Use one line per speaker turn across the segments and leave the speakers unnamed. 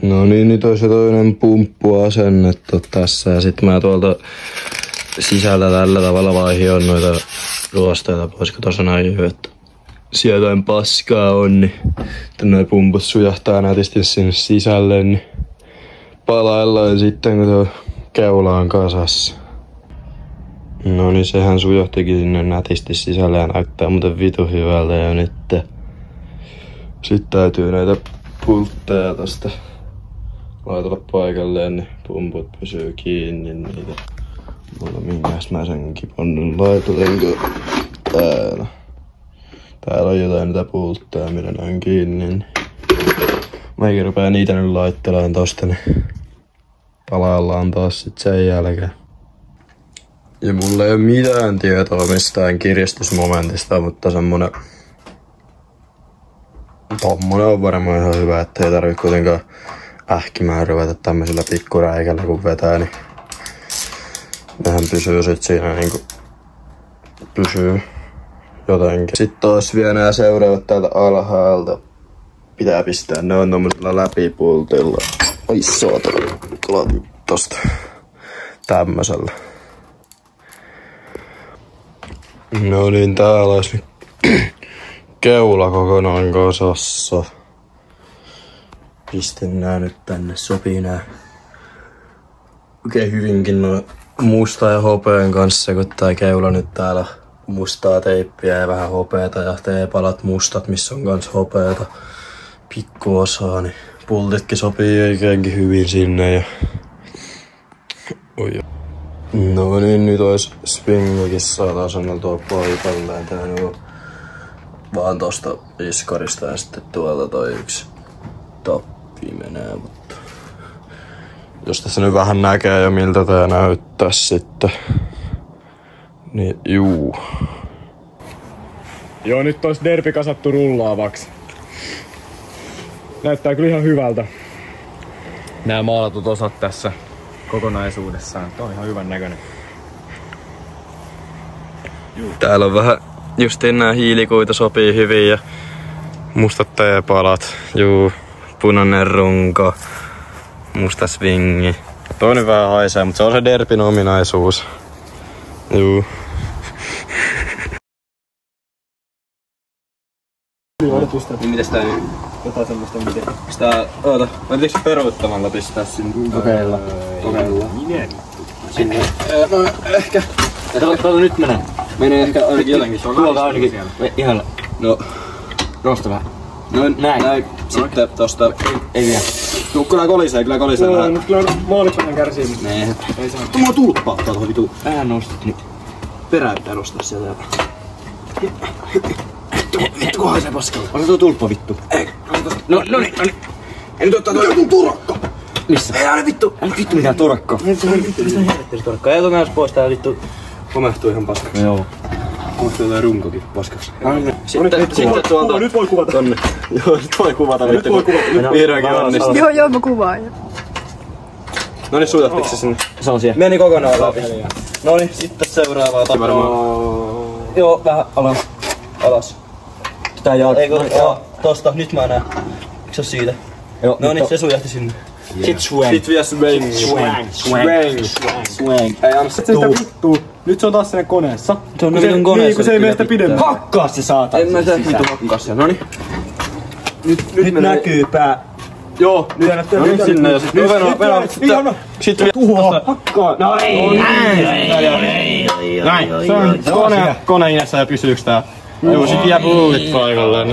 No niin, nyt olisi toinen pumppu asennettu tässä ja sit mä tuolta sisällä tällä tavalla vaihioin noita ruosteita pois, kun tuossa näin, että siellä jotain paskaa on, niin noi pumput sujahtaa nätisti sinne sisälle, niin palaillaan sitten kun tuo keula on kasassa. No niin, sehän sujahtikin sinne nätisti sisälle ja näyttää muuten vitu hyvältä ja nyt sit täytyy näitä pultteja tosta laitella paikalleen, niin pumput pysyy kiinni niitä. Minkäs mä sen kipon laitelenko täällä. Täällä on jotain niitä pultteja, millä ne on kiinni. Niin mäkin rupea niitä nyt laittelemaan tosta, niin palaillaan taas sit sen jälkeen. Ja mulla ei oo mitään tietoa mistään kiristysmomentista, mutta semmonen tommonen on varmaan ihan hyvä, ettei tarvi kuitenkaan ähkimään ruveta tämmöisellä pikkuräikällä kun vetää, niin nehän pysyy sit siinä niinku pysyy jotenkin. Sitten taas vielä nää seuraavat täältä alhaalta. Pitää pistää, ne on tommosella läpipultilla. Ai saatana, kolatin tosta. Tämmösellä. No niin, täällä olisi nyt keula kokonaan kasassa. Pistin nää nyt tänne, sopii nää oikein hyvinkin noin musta ja hopean kanssa, kun tää keula nyt täällä mustaa teippiä ja vähän hopeeta ja teepalat mustat, missä on kans hopeeta pikkuosaa, niin pultitkin sopii oikeinkin hyvin sinne ja oi. No niin, nyt ois swingikin saada asenneltua paikalleen. Tää on vaan tosta iskarista ja sitten tuolta toi yksi tappi menee, mutta jos tässä nyt vähän näkee jo miltä tää näyttäis sitten, niin juu.
Joo, nyt ois derpi kasattu rullaavaksi. Näyttää kyllä ihan hyvältä. Nää maalatut osat tässä kokonaisuudessaan. Tää on ihan hyvän näköinen.
Täällä on vähän justiin nää hiilikuita sopii hyvin ja mustat teepalat. Juu, punainen runko, musta swingi. Toinen vähän haisee, mutta se on se derpin ominaisuus. Juu.
Niin mitäs tää nyt?
Jotain semmoista miten.
Sitä, voititko peruuttamalla pistää sinne?
Kokeilla.
Sinne. No ehkä.
Tuolta nyt menee.
Menee ehkä ainakin jotenkin.
Tuolta ainakin. Ihan.
No.
Nosta vähän.
No näin. Sitten tosta.
Ei vielä.
Kyllä kolisee
Joo,
vähän.
nyt kyllä maalit vähän kärsii.
Nee.
Ei saa.
Mulla tulppaa tuolta vitu.
Vähän nostat nyt.
Peräyttää nostaa sieltä. Vittu kun haisee paskalle.
Ota tuo tulppa vittu.
Ei. No niin. Ei nyt ottaa toi joku turakka.
Missä?
Ei aina vittu.
Älä vittu mitään torakkaa.
Mistä helvettiä se torakka? Ei ota näys pois tää vittu. Komehtuu ihan paskaksi.
Joo.
Komehtuu toi runkokin paskaksi.
Sitten
tuolta.
Nyt voi kuvata.
Tonne. Joo, nyt voi kuvata.
Nyt voi kuvata.
Nyt vihdoinkin onnistuu.
Joo, mä kuvaan jo.
Noniin, sujahtiko se sinne?
Se on siellä.
Meni kokonaan läpi. Noniin, sitten seuraavaa varmaan. Joo, vähän alas.
Tää jaa.
Joo, tosta, nyt mä näen. Eikö se oo siitä?
Joo.
Noniin, se sujahti sinne.
Sit swang.
Sit vielä swang. Ei anna se tuu.
Vittu. Nyt se on taas sinne koneessa.
Se on vitun koneessa.
Niin, kun se ei mene sitä pidemmän. Hakkaa se saatana.
En mä tää vittu hakkaa siellä. Noniin.
Nyt näkyy pää.
Joo, nyt sinne ja sitten venaa. Sitten
Tuho. Hakkaa. No ei.
näin. Se on kone inessä ja pysyyks tää? Joo, sit jää pullit paikalleen.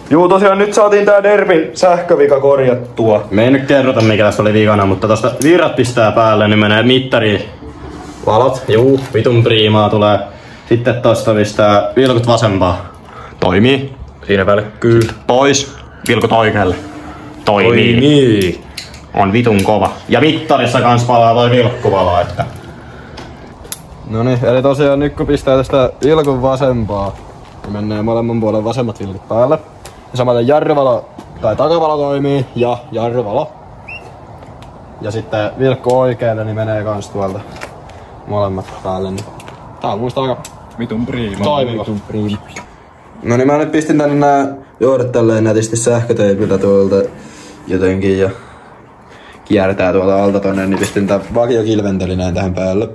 Juu, tosiaan nyt saatiin tää derpin sähkövika korjattua.
Me ei nyt kerrota mikä tässä oli vikana, mutta tosta virrat pistää päälle, niin menee mittari valot. Juu, vitun priimaa tulee. Sitten tosta pistää vilkut vasempaa. Toimii. Siinä välkkyy. Pois. Vilkut oikealle. Toimii. On vitun kova. Ja mittarissa kans palaa toi vilkkuvalo, että...
Noniin, eli tosiaan nyt kun pistää tästä vilkun vasempaa, niin menee molemman puolen vasemmat vilkut päälle. Ja samaten jarruvalo tai takavalo toimii ja jarruvalo. Ja sitten vilkku oikealle niin menee kans tuolta molemmat päälle. Niin tää on muista aika
vitun priima.
toimiva.
No niin, mä nyt pistin tänne nää johdot tälleen nätisti sähköteipillä tuolta
jotenkin ja kiertää tuolta alta tonne, niin pistin tää vakiokilventelineen tähän päälle.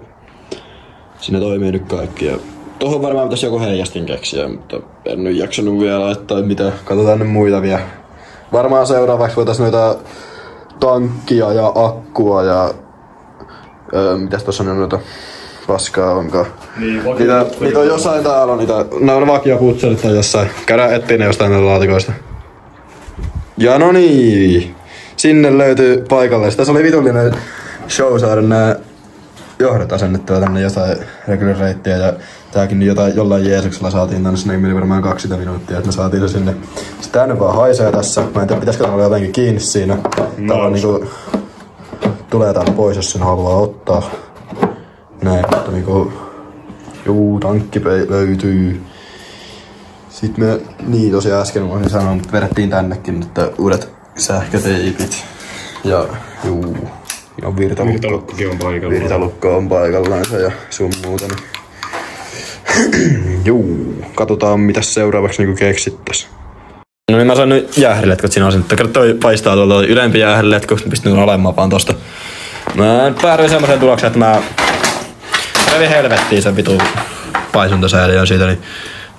Siinä toimii nyt kaikki ja tohon varmaan pitäisi joku heijastin keksiä, mutta en nyt jaksanut vielä laittaa mitä. Katsotaan nyt muita vielä. Varmaan seuraavaksi voitais noita tankkia ja akkua ja mitäs tossa on noita paskaa onkaan. Niin, niitä on jossain täällä, nää on vakioputselit tai jossain. Käydään etsiä ne jostain näitä laatikoista. Ja no niin, sinne löytyy paikalle. Tässä oli vitullinen show saada nää johdot asennettua tänne jotain regular-reittiä ja tääkin jollain Jeesuksella saatiin tänne, sinne meni varmaan 20 minuuttia, että me saatiin se sinne. Sitten tää nyt vaan haisee tässä. Mä en tiedä, pitäisikö olla jotenkin kiinni siinä. Tää on niinku tulee täältä pois, jos sen haluaa ottaa. Näin, mutta niinku juu, tankki löytyy. Sitten me, niin tosiaan äsken voisin sanoa, mutta vedettiin tännekin, että uudet sähköteipit. Ja juu, ja virtalukkokin on paikallaan. Virtalukko on paikallaan ja sun muuta. Niin. Juu, katsotaan mitäs seuraavaksi niinku keksittäis. No niin mä sain nyt jäähäriletkot siinä asennettua. Kato toi paistaa tuolta ylempi jäähäriletko, pistin tuon alemmapaan tosta. Mä päädyin semmoiseen tulokseen, että mä kävin helvettiin sen vitu paisuntasääliön siitä, niin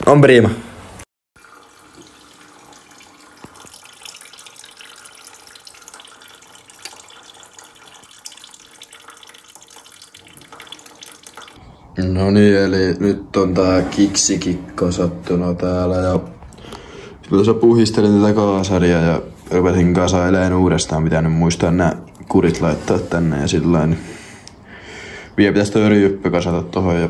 on priima. No niin, eli nyt on tää kiksikikko sattunut täällä ja tuossa puhistelin tätä kaasaria ja rupesin kasailemaan uudestaan, pitää nyt muistaa nää kurit laittaa tänne ja sillain. Niin vielä pitäis toi ryppy kasata tohon ja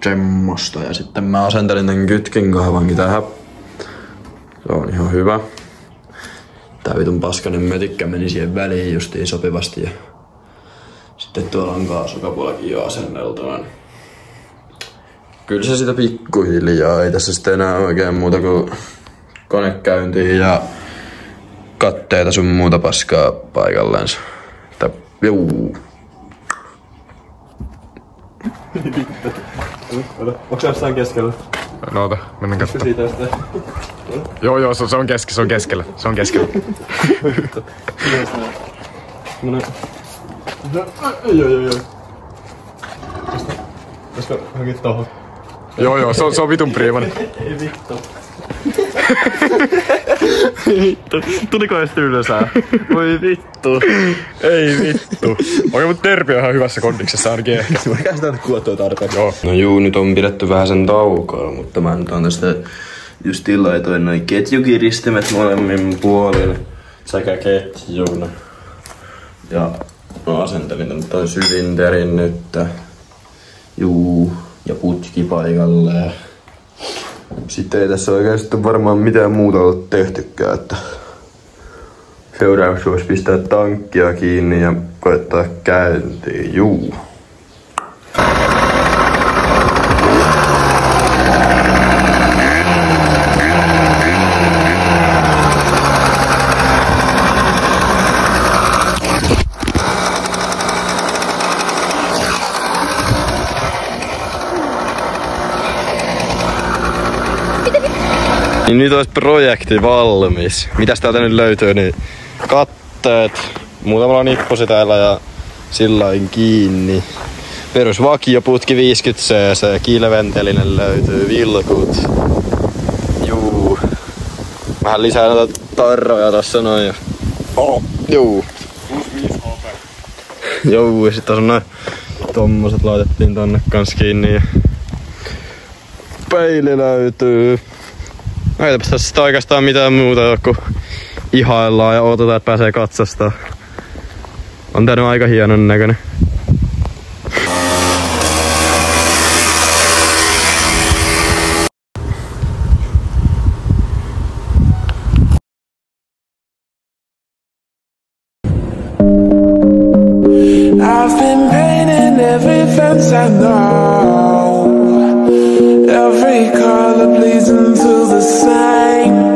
semmosta ja sitten mä asentelin tän kytkinkahvankin tähän. Se on ihan hyvä. Tää vitun paskanen mötikkä meni siihen väliin justiin sopivasti ja sitten tuolla on kaasukapuolakin jo asenneltuna. Kyllä se sitä pikkuhiljaa, ei tässä sitten enää oikein muuta kuin konekäyntiin ja katteita sun muuta paskaa paikallensa. Että juu.
Onko se jossain keskellä?
No ota, mennään katsomaan. Joo, se on keskellä. Se on keskellä.
Joo. Koska hankin tohon.
Joo, se on vitun priimainen.
Ei vittu.
Vittu, tuliko edes tylsää? Voi vittu.
Ei vittu. Okei, mut Terpi on ihan hyvässä kondiksessa ainakin ehkä.
Mä käyn sitä kuottua tarpeeksi.
Joo.
No juu, nyt on pidetty vähän sen taukoa, mutta mä nyt on tästä just laitoin noin ketjukiristimet molemmin puolin sekä ketjun. Ja mä asentelin tämän sylinterin nyt. Juu, ja putki paikalleen. Sitten ei tässä oikeastaan varmaan mitään muuta ole tehtykään, että seuraavaksi voisi pistää tankkia kiinni ja koettaa käyntiin. Juu. Niin nyt olisi projekti valmis. Mitäs täältä nyt löytyy, niin katteet, muutamalla nippusi täällä ja sillain kiinni. Perus vakioputki 50cc, kilventelinen löytyy, vilkut. Juu. Vähän lisää noita tarroja tossa noin. Juu. Juu, ja sit tässä on noin tommoset laitettiin tonne kans kiinni. Ja peili löytyy. Eipä tässä oikeastaan mitään muuta kun ihaillaan ja odotetaan, että pääsee katsastaa. On tää nyt aika hienon näköinen.
I've been painting every fence I know, every color pleasing to the same.